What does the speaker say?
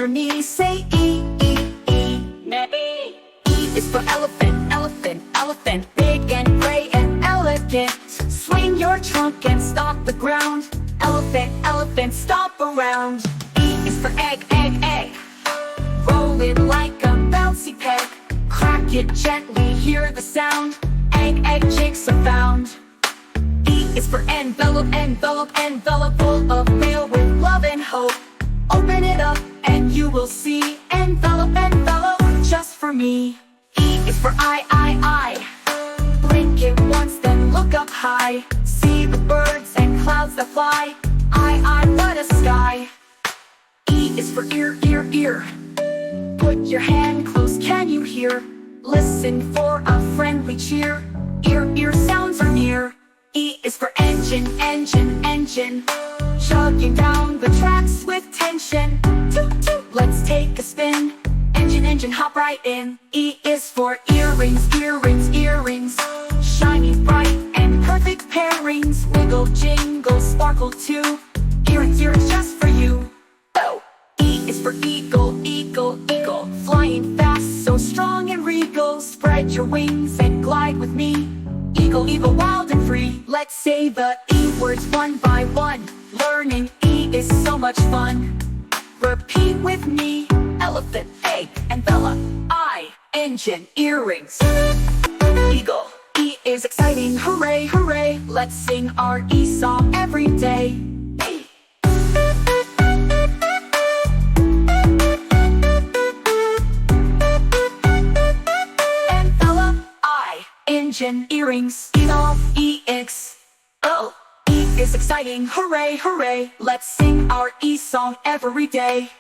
your knees. Say E, E, E. E. E is for elephant, elephant, elephant. Big and gray and elegant. Swing your trunk and stomp the ground. Elephant, elephant, stomp around. E is for egg, egg, egg. Roll it like a bouncy peg. Crack it gently, hear the sound. Egg, egg, chicks are found. E is for envelope, envelope, envelope. Full of mail with love and hope. Open it up and you will see. Envelope, envelope, just for me. E is for I. Blink it once, then look up high. See the birds and clouds that fly. I, what a sky. E is for ear, ear, ear. Put your hand close, can you hear? Listen for a friendly cheer. Ear, ear sounds are near. E is for engine, engine, engine. Chugging down the tracks with tension. Toot, toot, let's take a spin. Engine, engine, hop right in. E is for earrings, earrings, earrings. Shiny, bright, and perfect pairings. Wiggle, jingle, sparkle too. Earrings, earrings just for you. Oh. E is for eagle, eagle, eagle. Flying fast, so strong and regal. Spread your wings and glide with me. Eagle, eagle, wild and free. Let's say the E words one by one. Learning E is so much fun. Repeat with me. Elephant, egg, envelope. I, engine, earrings. Eagle. E is exciting, hooray, hooray. Let's sing our E song every day. E. Envelope, I, engine, earrings. Eagle, EX. Oh. E is exciting, hooray, hooray. Let's sing our E song every day.